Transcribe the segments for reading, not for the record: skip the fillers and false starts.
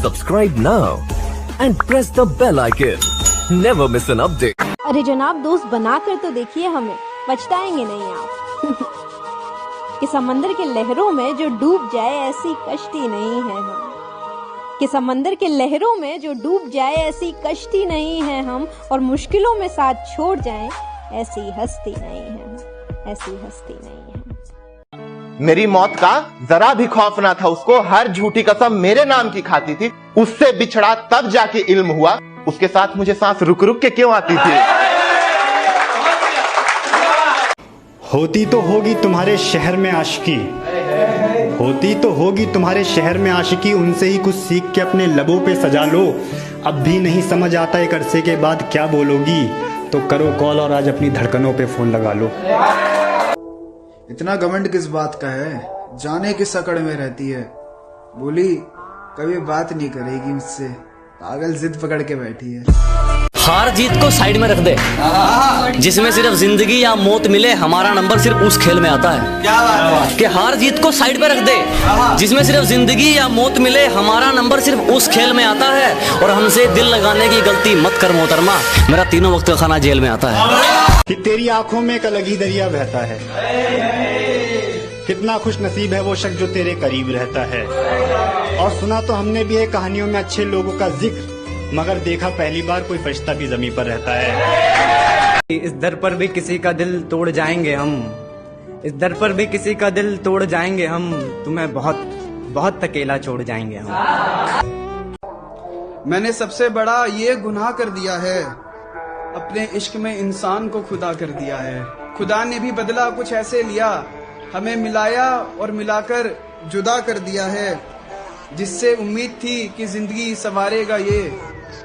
Subscribe now and press the bell icon. Never miss an update. अरे जनाब, दोस्त बनाकर तो देखिए हमें, पछताएंगे नहीं आप। कि समंदर के लहरों में जो डूब जाए ऐसी कश्ती नहीं है हम। कि समंदर के लहरों में जो डूब जाए ऐसी कश्ती नहीं है हम, और मुश्किलों में साथ छोड़ जाएं ऐसी हस्ती नहीं है हम, ऐसी हस्ती नहीं है। मेरी मौत का जरा भी खौफ ना था उसको, हर झूठी कसम मेरे नाम की खाती थी। उससे बिछड़ा तब जाके इल्म हुआ, उसके साथ मुझे सांस रुक रुक के क्यों आती थी। होती तो होगी तुम्हारे शहर में आशिकी, होती तो होगी तुम्हारे शहर में आशिकी, उनसे ही कुछ सीख के अपने लबों पे सजा लो। अब भी नहीं समझ आता एक अरसे के बाद क्या बोलोगी, तो करो कॉल और आज अपनी धड़कनों पे फोन लगा लो। इतना घमंड किस बात का है, जाने किस अकड़ में रहती है। बोली कभी बात नहीं करेगी मुझसे, पागल जिद पकड़ के बैठी है। हार जीत को साइड में रख दे, जिसमें सिर्फ जिंदगी या मौत मिले, हमारा नंबर सिर्फ उस खेल में आता है। क्या बात है? कि हार जीत को साइड पे रख दे, जिसमें सिर्फ जिंदगी या मौत मिले, हमारा नंबर सिर्फ उस खेल में आता है। और हमसे दिल लगाने की गलती मत कर मोहतरमा, मेरा तीनों वक्त का खाना जेल में आता है। कि तेरी आंखों में एक अलग ही दरिया बहता है, कितना खुश नसीब है वो शख्स जो तेरे करीब रहता है। और सुना तो हमने भी है कहानियों में अच्छे लोगों का जिक्र, मगर देखा पहली बार कोई फरिश्ता भी जमीन पर रहता है। इस दर पर भी किसी का दिल तोड़ जाएंगे हम, इस दर पर भी किसी का दिल तोड़ जाएंगे हम, तुम्हें बहुत बहुत अकेला छोड़ जाएंगे हम। मैंने सबसे बड़ा ये गुनाह कर दिया है, अपने इश्क में इंसान को खुदा कर दिया है। खुदा ने भी बदला कुछ ऐसे लिया, हमें मिलाया और मिलाकर जुदा कर दिया है। जिससे उम्मीद थी कि जिंदगी संवारेगा ये,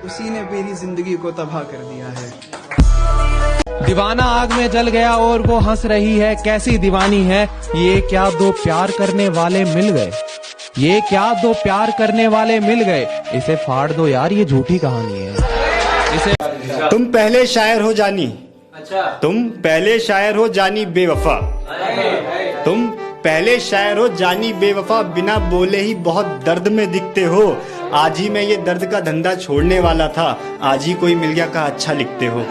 उसी ने मेरी जिंदगी को तबाह कर दिया है। दीवाना आग में जल गया और वो हंस रही है, कैसी दीवानी है ये, क्या दो प्यार करने वाले मिल गए, ये क्या दो प्यार करने वाले मिल गए। इसे फाड़ दो यार, ये झूठी कहानी है। इसे तुम पहले शायर हो जानी, तुम पहले शायर हो जानी बेवफा, तुम पहले शायर हो जानी बेवफा, बिना बोले ही बहुत दर्द में दिखते हो। आज ही मैं ये दर्द का धंधा छोड़ने वाला था, आज ही कोई मिल गया कहा अच्छा लिखते हो।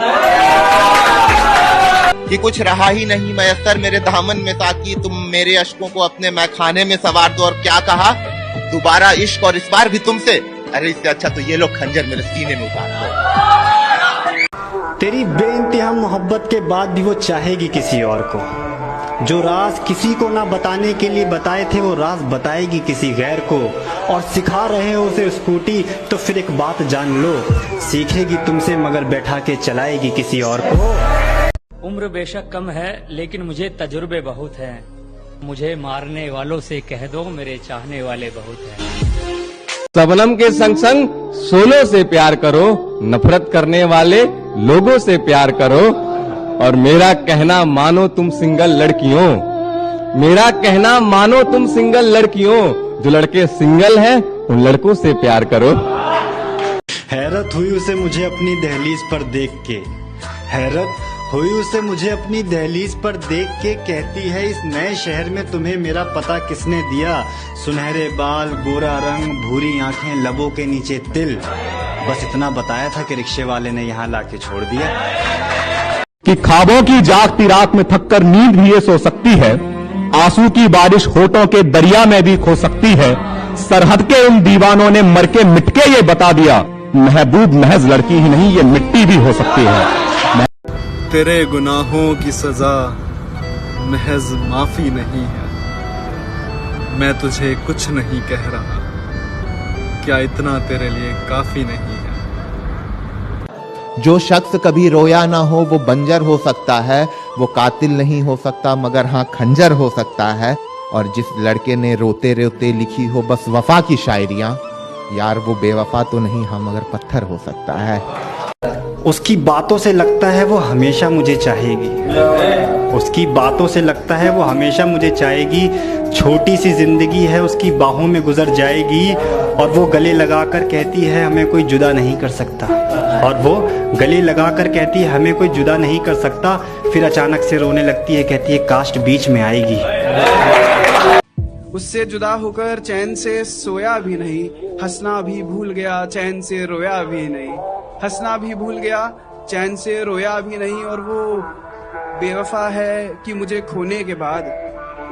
कि कुछ रहा ही नहीं मयस्सर मेरे दामन में, ताकि तुम मेरे अश्कों को अपने मैखाने में सवार दो। और क्या कहा, दोबारा इश्क और इस बार भी तुमसे, अरे इससे अच्छा तो ये लोग खंजर मेरे सीने में उतार दो। तेरी बेइंतहा मोहब्बत के बाद भी वो चाहेगी किसी और को, जो राज किसी को ना बताने के लिए बताए थे वो राज बताएगी किसी गैर को। और सिखा रहे हो उसे स्कूटी तो फिर एक बात जान लो, सीखेगी तुमसे मगर बैठा के चलाएगी किसी और को। उम्र बेशक कम है लेकिन मुझे तजुर्बे बहुत हैं, मुझे मारने वालों से कह दो मेरे चाहने वाले बहुत हैं। सबनम के संग संग सोलो से प्यार करो, नफरत करने वाले लोगों से प्यार करो। और मेरा कहना मानो तुम सिंगल लड़कियों, मेरा कहना मानो तुम सिंगल लड़कियों, जो लड़के सिंगल हैं उन लड़कों से प्यार करो। हैरत हुई उसे मुझे अपनी दहलीज पर देख के, हैरत हुई उसे मुझे अपनी दहलीज पर देख के, कहती है इस नए शहर में तुम्हें मेरा पता किसने दिया। सुनहरे बाल, गोरा रंग, भूरी आंखें, लबों के नीचे तिल, बस इतना बताया था कि रिक्शे वाले ने यहाँ लाके छोड़ दिया। कि ख्वाबों की जागती रात में थककर नींद भी ये सो सकती है, आंसू की बारिश होठों के दरिया में भी खो सकती है। सरहद के उन दीवानों ने मर के मिट के ये बता दिया, महबूब महज लड़की ही नहीं ये मिट्टी भी हो सकती है। तेरे गुनाहों की सजा महज माफी नहीं है, मैं तुझे कुछ नहीं कह रहा, क्या इतना तेरे लिए काफी नहीं है। जो शख्स कभी रोया ना हो वो बंजर हो सकता है, वो कातिल नहीं हो सकता मगर हाँ खंजर हो सकता है। और जिस लड़के ने रोते रोते लिखी हो बस वफा की शायरियां, यार वो बेवफा तो नहीं हाँ मगर पत्थर हो सकता है। उसकी बातों से लगता है वो हमेशा मुझे चाहेगी, उसकी बातों से लगता है वो हमेशा मुझे चाहेगी। छोटी सी जिंदगी है उसकी बाहों में गुजर जाएगी, और वो गले लगाकर कहती है हमें कोई जुदा नहीं कर सकता, और वो गले लगाकर कहती है हमें कोई जुदा नहीं कर सकता। फिर अचानक से रोने लगती है, कहती है कास्ट बीच में आएगी। उससे जुदा होकर चैन से सोया भी नहीं, हंसना भी भूल गया चैन से रोया भी नहीं, हंसना भी भूल गया चैन से रोया भी नहीं। और वो बेवफा है कि मुझे खोने के बाद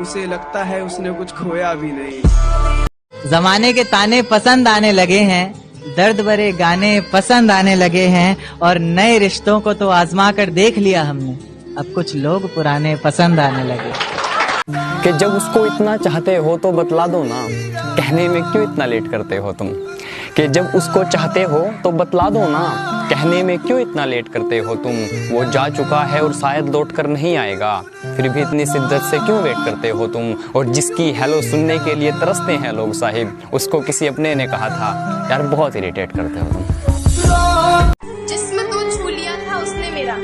उसे लगता है उसने कुछ खोया भी नहीं। जमाने के ताने पसंद आने लगे हैं, दर्द भरे गाने पसंद आने लगे हैं, और नए रिश्तों को तो आजमा कर देख लिया हमने, अब कुछ लोग पुराने पसंद आने लगे। कि जब उसको इतना चाहते हो तो बतला दो ना, कहने में क्यों इतना लेट करते हो तुम। कि जब उसको चाहते हो तो बतला दो ना, कहने में क्यों इतना लेट करते हो तुम। वो जा चुका है और शायद लौट कर नहीं आएगा, फिर भी इतनी शिद्दत से क्यों वेट करते हो तुम। और जिसकी हेलो सुनने के लिए तरसते हैं लोग साहिब, उसको किसी अपने ने कहा था यार बहुत इरिटेट करते हो तुम। जिस्म तो छू लिया था उसने मेरा,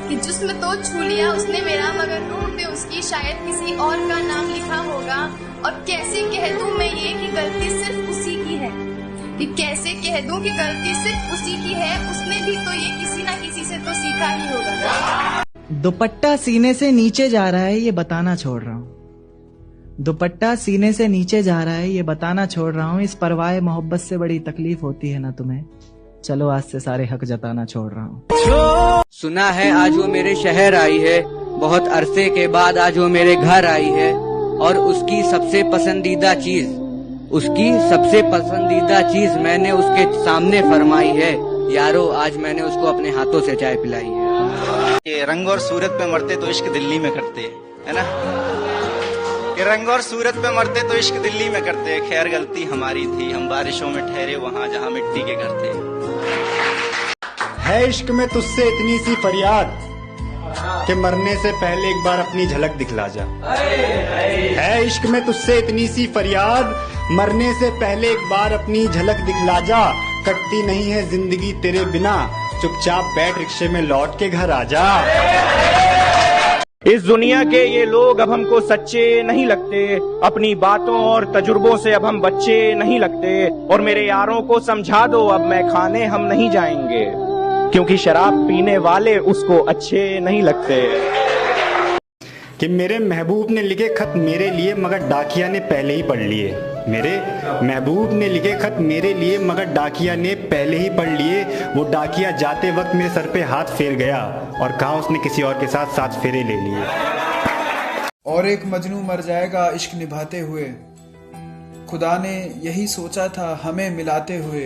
कि जिस्म तो छू लिया उसने मेरा, मगर रूह पे उसकी शायद किसी और का नाम लिखा होगा। और कैसे कह दूं मैं ये कि गलती सिर्फ उसी की है, कि कैसे कह दूं कि गलती सिर्फ उसी की है, उसने भी तो ये किसी ना किसी से तो सीखा ही होगा। दुपट्टा सीने से नीचे जा रहा है ये बताना छोड़ रहा हूँ, दुपट्टा सीने से नीचे जा रहा है ये बताना छोड़ रहा हूँ। इस परवाह मोहब्बत से बड़ी तकलीफ होती है ना तुम्हें, चलो आज से सारे हक जताना छोड़ रहा हूँ। सुना है आज वो मेरे शहर आई है, बहुत अरसे के बाद आज वो मेरे घर आई है, और उसकी सबसे पसंदीदा चीज मैंने उसके सामने फरमाई है। यारो आज मैंने उसको अपने हाथों से चाय पिलाई है। कि रंग और सूरत पे मरते तो इश्क दिल्ली में करते, है ना। कि रंग और सूरत पे मरते तो इश्क दिल्ली में करते, खैर गलती हमारी थी, हम बारिशों में ठहरे वहाँ जहाँ मिट्टी के घर थे। है इश्क में तुझसे इतनी सी फरियाद कि मरने से पहले एक बार अपनी झलक दिखला जा। है इश्क में तुझसे इतनी सी फरियाद, मरने से पहले एक बार अपनी झलक दिखला जा। कटती नहीं है जिंदगी तेरे बिना, चुपचाप बैठ रिक्शे में लौट के घर आ जा। इस दुनिया के ये लोग अब हमको सच्चे नहीं लगते, अपनी बातों और तजुर्बों से अब हम बच्चे नहीं लगते। और मेरे यारों को समझा दो अब मैं खाने हम नहीं जाएंगे, क्योंकि शराब पीने वाले उसको अच्छे नहीं लगते। कि मेरे महबूब ने लिखे खत मेरे लिए मगर डाकिया ने पहले ही पढ़ लिए। मेरे महबूब ने लिखे खत मेरे लिए मगर डाकिया ने पहले ही पढ़ लिए। वो डाकिया जाते वक्त मेरे सर पे हाथ फेर गया और कहा उसने किसी और के साथ 7 फेरे ले लिए। और एक मजनू मर जाएगा इश्क निभाते हुए, खुदा ने यही सोचा था हमें मिलाते हुए।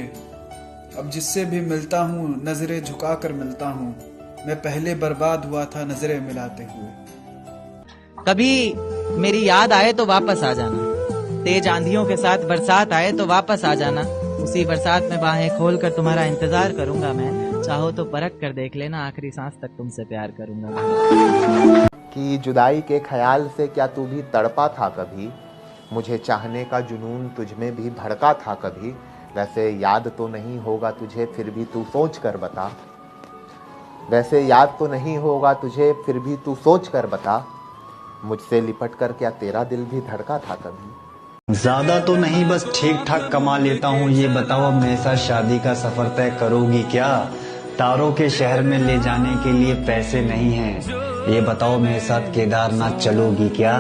अब जिससे भी मिलता हूँ नजरें झुका कर मिलता हूँ, मैं पहले बर्बाद हुआ था नजरें मिलाते हुए। कभी मेरी याद आए तो वापस आ जाना, तेज आंधियों के साथ बरसात आए तो वापस आ जाना। उसी बरसात में बाहें खोल कर तुम्हारा इंतजार करूंगा मैं, चाहो तो परख कर देख लेना आखिरी सांस तक तुमसे प्यार करूंगा। कि जुदाई के ख्याल से क्या तू भी तड़पा था कभी, मुझे चाहने का जुनून तुझमें भी भड़का था कभी। वैसे याद तो नहीं होगा तुझे फिर भी तू सोच कर बता, वैसे याद तो नहीं होगा तुझे फिर भी तू सोच कर बता। मुझसे लिपट कर क्या तेरा दिल भी धड़का था कभी। ज्यादा तो नहीं बस ठीक ठाक कमा लेता हूँ, ये बताओ अब मेरे साथ शादी का सफर तय करोगी क्या। तारों के शहर में ले जाने के लिए पैसे नहीं हैं, ये बताओ मेरे साथ केदारनाथ चलोगी क्या।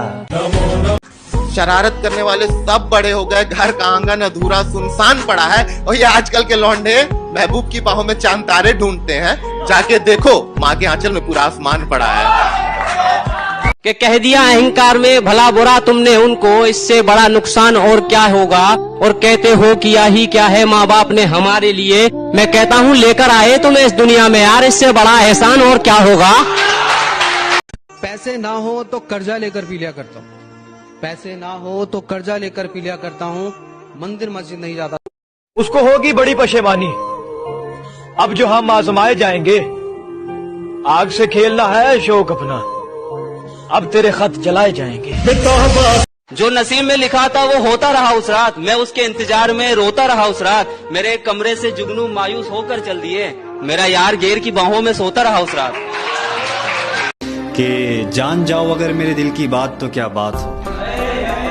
शरारत करने वाले सब बड़े हो गए, घर का आंगन अधूरा सुनसान पड़ा है। और ये आजकल के लौंडे महबूब की बाहों में चांद तारे ढूंढते हैं, जाके देखो माँ के आंचल में पूरा आसमान पड़ा है। कि कह दिया अहंकार में भला बुरा तुमने उनको, इससे बड़ा नुकसान और क्या होगा। और कहते हो किया ही क्या है माँ बाप ने हमारे लिए, मैं कहता हूँ लेकर आए तुम्हें इस दुनिया में यार, इससे बड़ा एहसान और क्या होगा। पैसे ना हो तो कर्जा लेकर पी लिया करता हूँ, पैसे ना हो तो कर्जा लेकर पी लिया करता हूँ, मंदिर मस्जिद नहीं जाता। उसको होगी बड़ी पशेमानी अब जो हम आजमाए जाएंगे, आग से खेलना है शौक अपना, अब तेरे खत जलाए जाएंगे। जो नसीब में लिखा था वो होता रहा उस रात, मैं उसके इंतजार में रोता रहा उस रात। मेरे कमरे से जुगनू मायूस होकर चल दिए, मेरा यार गैर की बाहों में सोता रहा उस रात। कि जान जाओ अगर मेरे दिल की बात तो क्या बात हो,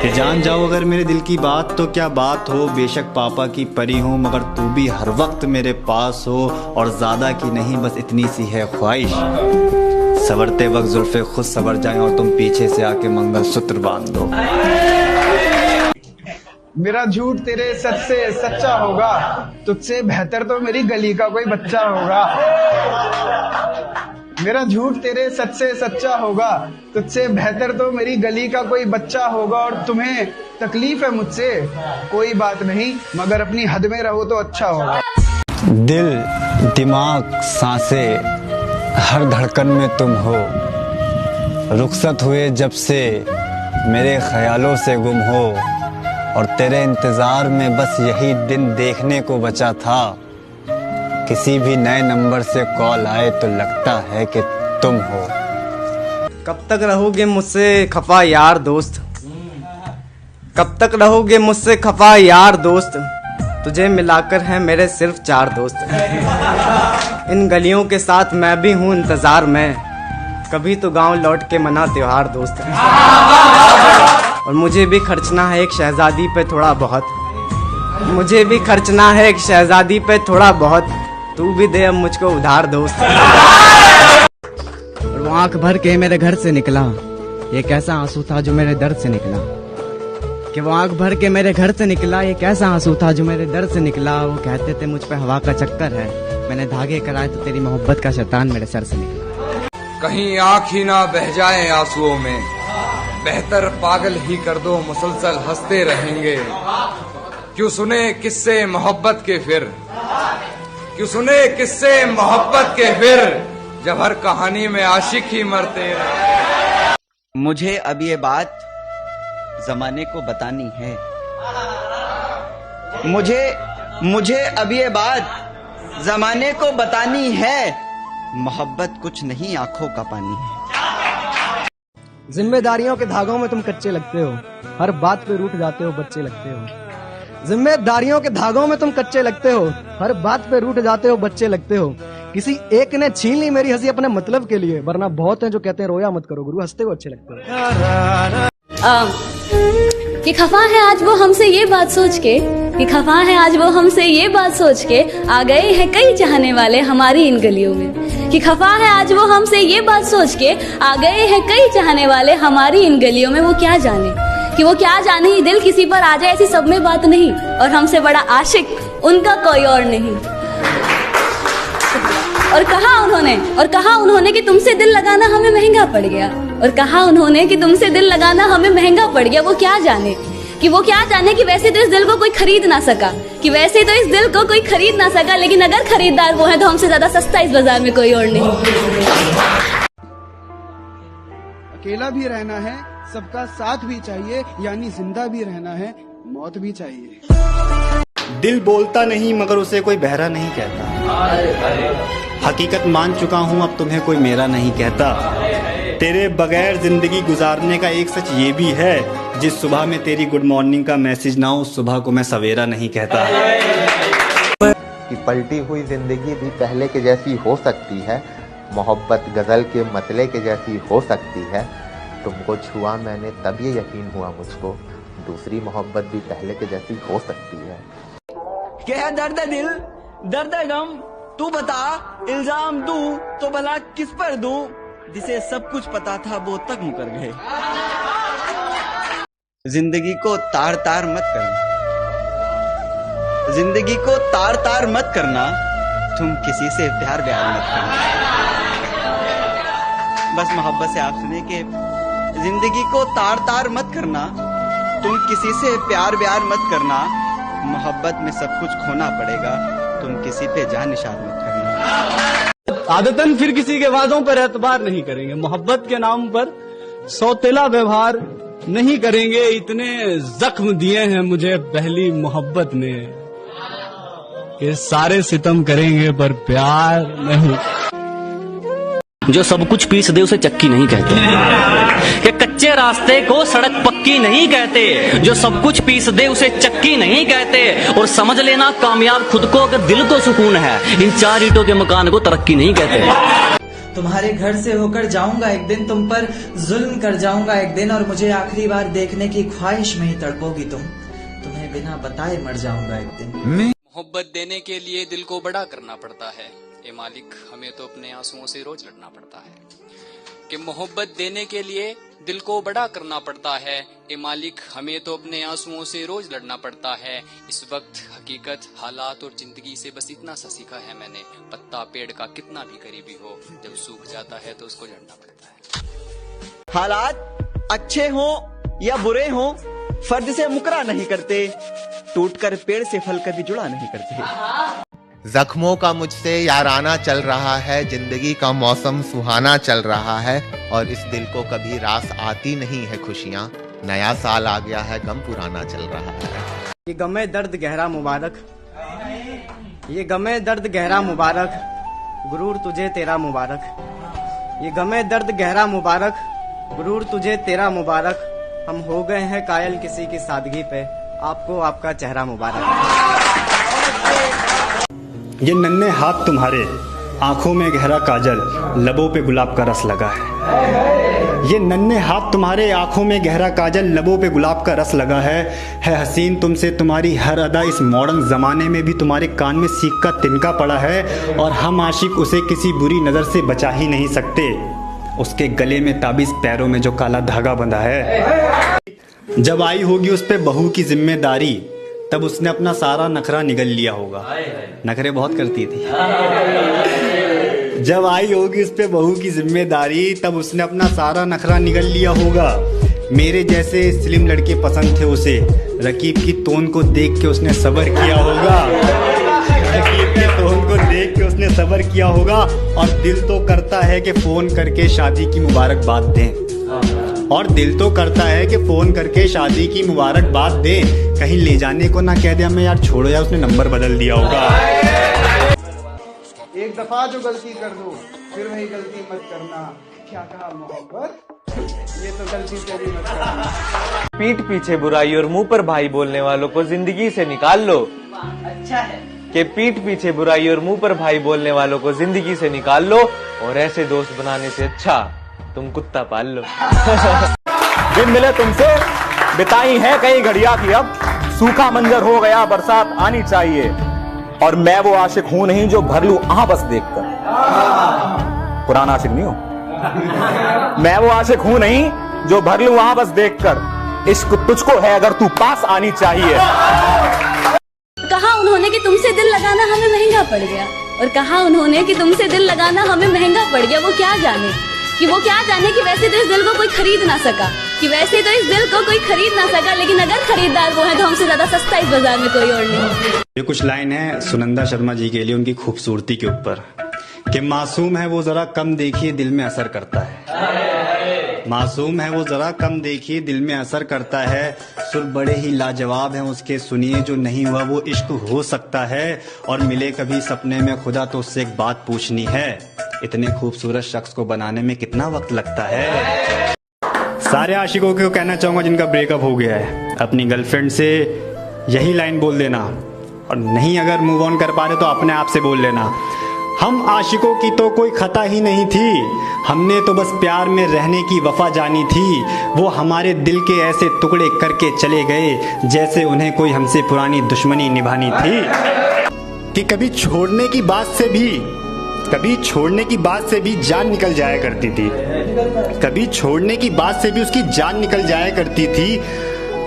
कि जान जाओ अगर मेरे दिल की बात तो क्या बात हो। बेशक पापा की परी हूँ मगर तू भी हर वक्त मेरे पास हो, और ज्यादा की नहीं बस इतनी सी है ख्वाहिश, सवरते वक्त जुल्फे खुद सवर जाएं और तुम पीछे से आके मंगलसूत्र बांध दो। मेरा झूठ तेरे सच से सच्चा होगा, तुझसे बेहतर तो मेरी गली का कोई बच्चा होगा। मेरा झूठ तेरे सच से सच्चा होगा, तुझसे बेहतर तो मेरी गली का कोई बच्चा होगा। और तुम्हें तकलीफ है मुझसे, कोई बात नहीं, मगर अपनी हद में रहो तो अच्छा होगा। दिल, दिमाग, सांसें, हर धड़कन में तुम हो। रुखसत हुए जब से मेरे ख्यालों से गुम हो, और तेरे इंतजार में बस यही दिन देखने को बचा था। किसी भी नए नंबर से कॉल आए तो लगता है कि तुम हो। कब तक रहोगे मुझसे खफा यार दोस्त, कब तक रहोगे मुझसे खफा यार दोस्त, तुझे मिलाकर है मेरे सिर्फ 4 दोस्त। इन गलियों के साथ मैं भी हूँ इंतजार में, कभी तो गांव लौट के मना त्योहार दोस्त। और मुझे भी खर्चना है एक शहजादी पे थोड़ा बहुत, मुझे भी खर्चना है एक शहजादी पे थोड़ा बहुत, तू भी दे अब मुझको उधार दोस्त। और वो आंख भर के मेरे घर से निकला, ये कैसा आंसू था जो मेरे दर्द से निकला। कि वो आंख भर के मेरे घर से निकला, ये कैसा आंसू था जो मेरे दर्द से निकला। वो कहते थे मुझ पे हवा का चक्कर है, मैंने धागे कराए तो तेरी मोहब्बत का शैतान मेरे सर से निकला। कहीं आँख ही ना बह जाए आंसुओं में, बेहतर पागल ही कर दो, मुसलसल हंसते रहेंगे। क्यों सुने किस्से मोहब्बत के फिर, क्यों सुने किस्से मोहब्बत के फिर, जब हर कहानी में आशिक ही मरते रहे। मुझे अब ये बात जमाने को बतानी है, मुझे अब ये बात जमाने को बतानी है, मोहब्बत कुछ नहीं आंखों का पानी है। जिम्मेदारियों के धागों में तुम कच्चे लगते हो, हर बात पे रूठ जाते हो बच्चे लगते हो। जिम्मेदारियों के धागों में तुम कच्चे लगते हो, हर बात पे रूठ जाते हो बच्चे लगते हो। किसी एक ने छीन ली मेरी हंसी अपने मतलब के लिए, वरना बहुत हैं जो कहते हैं रोया मत करो गुरु, हंसते हुए अच्छे लगते हो। कि खफा है आज वो हमसे ये बात सोच के, कि खफा है आज वो हमसे ये बात सोच के, आ गए हैं कई चाहने वाले हमारी इन गलियों में। कि खफा है आज वो हमसे ये बात सोच के, आ गए हैं कई चाहने वाले हमारी इन गलियों में। वो क्या जाने कि वो क्या जाने ही दिल किसी पर आ जाए, ऐसी सब में बात नहीं, और हमसे बड़ा आशिक उनका कोई और नहीं। और कहा उन्होंने कि तुमसे दिल लगाना हमें महंगा पड़ गया, और कहा उन्होंने कि तुमसे दिल लगाना हमें महंगा पड़ गया। वो क्या जाने कि वैसे तो इस दिल को कोई खरीद ना सका, कि वैसे तो इस दिल को कोई खरीद ना सका, लेकिन अगर खरीदार वो है तो हमसे ज्यादा सस्ता इस बाजार में कोई और नहीं। अकेला भी रहना है, सबका साथ भी चाहिए, यानी जिंदा भी रहना है, मौत भी चाहिए। दिल बोलता नहीं मगर उसे कोई बहरा नहीं कहता, हकीकत मान चुका हूँ अब तुम्हें कोई मेरा नहीं कहता। तेरे बगैर जिंदगी गुजारने का एक सच ये भी है, जिस सुबह में तेरी गुड मॉर्निंग का मैसेज ना हो उस सुबह को मैं सवेरा नहीं कहता। कि पलटी हुई जिंदगी भी पहले के जैसी हो सकती है, मोहब्बत गजल के मतले के जैसी हो सकती है। तुमको छुआ मैंने तब ये यकीन हुआ मुझको, दूसरी मोहब्बत भी पहले के जैसी हो सकती है। क्या दर्द दिल, दर्द गम, तू बता इल्जाम दूं तो भला किस पर दूं, जिसे सब कुछ पता था वो तक मुकर गए। जिंदगी को तार तार मत करना, जिंदगी को तार तार मत करना, तुम किसी से प्यार व्यार मत करना। बस मोहब्बत से आप सुने कि जिंदगी को तार तार मत करना, तुम किसी से प्यार व्यार मत करना, मोहब्बत में सब कुछ खोना पड़ेगा, तुम किसी पे जान निशान मत करना। आदतन फिर किसी के वादों पर एतबार नहीं करेंगे, मोहब्बत के नाम पर सौतेला व्यवहार नहीं करेंगे। इतने जख्म दिए हैं मुझे पहली मोहब्बत ने, कि सारे सितम करेंगे पर प्यार नहीं। जो सब कुछ पीस दे उसे चक्की नहीं कहते, कि कच्चे रास्ते को सड़क पक्की नहीं कहते। जो सब कुछ पीस दे उसे चक्की नहीं कहते। और समझ लेना कामयाब खुद को अगर दिल को सुकून है, इन 4 ईंटों के मकान को तरक्की नहीं कहते। तुम्हारे घर से होकर जाऊंगा एक दिन, तुम पर जुल्म कर जाऊंगा एक दिन, और मुझे आखिरी बार देखने की ख्वाहिश में ही तड़पोगी तुम, तुम्हें बिना बताए मर जाऊंगा एक दिन। मोहब्बत देने के लिए दिल को बड़ा करना पड़ता है, ए मालिक हमें तो अपने आंसुओं से रोज लड़ना पड़ता है। कि मोहब्बत देने के लिए दिल को बड़ा करना पड़ता है। ए मालिक, हमें तो अपने आंसुओं से रोज लड़ना पड़ता है। इस वक्त हकीकत, हालात और जिंदगी से बस इतना सा सीखा है मैंने, पत्ता पेड़ का कितना भी करीबी हो, जब सूख जाता है तो उसको झड़ना पड़ता है। हालात अच्छे हों या बुरे हों, फर्ज से मुकरा नहीं करते, टूटकर पेड़ से फल कभी जुड़ा नहीं करते। जख्मों का मुझसे याराना चल रहा है, जिंदगी का मौसम सुहाना चल रहा है, और इस दिल को कभी रास आती नहीं है खुशियाँ। नया साल आ गया है, गम पुराना चल रहा है। ये गमे दर्द गहरा मुबारक, ये गमे दर्द गहरा मुबारक, गुरूर तुझे तेरा मुबारक। ये गमे दर्द गहरा मुबारक, गुरूर तुझे तेरा मुबारक। हम हो गए हैं कायल किसी की सादगी पे, आपको आपका चेहरा मुबारक। ये नन्हे हाथ तुम्हारे, आंखों में गहरा काजल, लबों पे गुलाब का रस लगा है। ये नन्हे हाथ तुम्हारे, आंखों में गहरा काजल, लबों पे गुलाब का रस लगा है हसीन तुमसे तुम्हारी हर अदा, इस मॉडर्न जमाने में भी तुम्हारे कान में सीख का तिनका पड़ा है, और हम आशिक उसे किसी बुरी नज़र से बचा ही नहीं सकते। उसके गले में ताबीज़, पैरों में जो काला धागा बंधा है। जब आई होगी उस पे बहू की जिम्मेदारी, तब उसने अपना सारा नखरा निगल लिया होगा। नखरे बहुत करती थी। जब आई होगी उस पे बहू की जिम्मेदारी, तब उसने अपना सारा नखरा निगल लिया होगा। मेरे जैसे स्लिम लड़के पसंद थे उसे, रकीब की तोन को देख के उसने सब्र किया होगा। रकीब की तोन को देख के उसने सब्र किया होगा, और दिल तो करता है कि फोन करके शादी की मुबारकबाद दें, और दिल तो करता है कि फोन करके शादी की मुबारकबाद दें, कहीं ले जाने को ना कह दे हमें यार छोड़ो यार, उसने नंबर बदल दिया होगा। एक दफा जो गलती कर दो फिर वही गलती मत करना। क्या कहा मोहब्बत, ये तो गलती तेरी मत करना। पीठ पीछे बुराई और मुंह पर भाई बोलने वालों को जिंदगी से निकाल लो। अच्छा है कि पीठ पीछे बुराई और मुंह पर भाई बोलने वालों को जिंदगी से निकाल लो, और ऐसे दोस्त बनाने से अच्छा तुम कुत्ता पाल लो। दिन मिले तुमसे बिताई है कई घड़िया की, अब सूखा मंजर हो गया, बरसात आनी चाहिए। और मैं वो आशिक हूं नहीं जो भर लूं आह बस देखकर। पुराना आशिक नहीं हूं मैं, वो आशिक हूं नहीं जो भर लूं आह बस देखकर। इश्क तुझको है अगर तू पास आनी चाहिए। कहा उन्होंने कि तुमसे दिल लगाना हमें महंगा पड़ गया, और कहा उन्होंने कि तुमसे दिल लगाना हमें महंगा पड़ गया। वो क्या जाने कि वैसे तो इस दिल को कोई खरीद ना सका, कि वैसे तो इस दिल को कोई खरीद ना सका, लेकिन अगर खरीदार वो है तो हमसे ज्यादा सस्ता इस बाजार में कोई और नहीं। ये कुछ लाइन है सुनंदा शर्मा जी के लिए, उनकी खूबसूरती के ऊपर, कि मासूम है वो जरा कम देखिए दिल में असर करता है। मासूम है वो जरा कम देखिए दिल में असर करता है। सुर बड़े ही लाजवाब हैं उसके, सुनिए जो नहीं हुआ वो इश्क हो सकता है। और मिले कभी सपने में खुदा तो उससे एक बात पूछनी है, इतने खूबसूरत शख्स को बनाने में कितना वक्त लगता है। सारे आशिकों को कहना चाहूंगा जिनका ब्रेकअप हो गया है, अपनी गर्लफ्रेंड से यही लाइन बोल देना, और नहीं अगर मूव ऑन कर पा रहे तो अपने आप से बोल लेना, हम आशिकों की तो कोई खता ही नहीं थी, हमने तो बस प्यार में रहने की वफा जानी थी। वो हमारे दिल के ऐसे टुकड़े करके चले गए जैसे उन्हें कोई हमसे पुरानी दुश्मनी निभानी थी। कि कभी छोड़ने की बात से भी जान निकल जाया करती थी, कभी छोड़ने की बात से भी उसकी जान निकल जाया करती थी।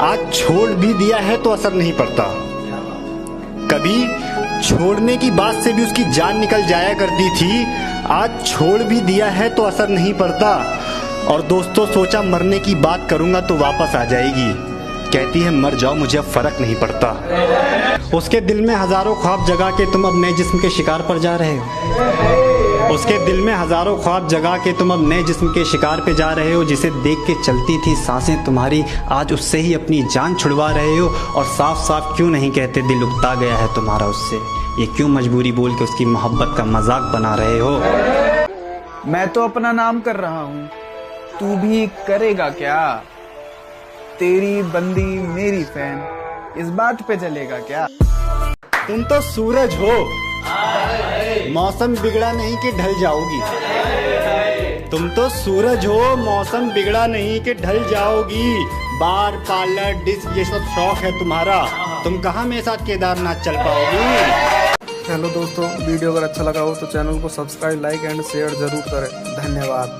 आज छोड़ भी दिया है तो असर नहीं पड़ता, कभी छोड़ने की बात से भी उसकी जान निकल जाया करती थी, आज छोड़ भी दिया है तो असर नहीं पड़ता। और दोस्तों सोचा मरने की बात करूंगा तो वापस आ जाएगी, कहती है मर जाओ मुझे अब फर्क नहीं पड़ता। उसके दिल में हजारों ख्वाब जगा के तुम अब नए जिस्म के शिकार पर जा रहे हो, उसके दिल में हजारों ख्वाब जगा के तुम अब नए जिस्म के शिकार पे जा रहे हो। जिसे देख के चलती थी सांसें तुम्हारी, आज उससे ही अपनी जान छुड़वा रहे हो। और साफ साफ क्यों नहीं कहते दिल उगता गया है तुम्हारा उससे, ये क्यों मजबूरी बोल के उसकी मोहब्बत का मजाक बना रहे हो। मैं तो अपना नाम कर रहा हूँ, तू भी करेगा क्या? तेरी बंदी मेरी फैन, इस बात पे चलेगा क्या? तुम तो सूरज हो, मौसम बिगड़ा नहीं कि ढल जाओगी। तुम तो सूरज हो, मौसम बिगड़ा नहीं कि ढल जाओगी। बार पार्लर डिश ये सब शौक है तुम्हारा, तुम कहाँ मेरे साथ केदारनाथ चल पाओगी। हेलो दोस्तों, वीडियो अगर अच्छा लगा हो तो चैनल को सब्सक्राइब, लाइक एंड शेयर जरूर करें। धन्यवाद।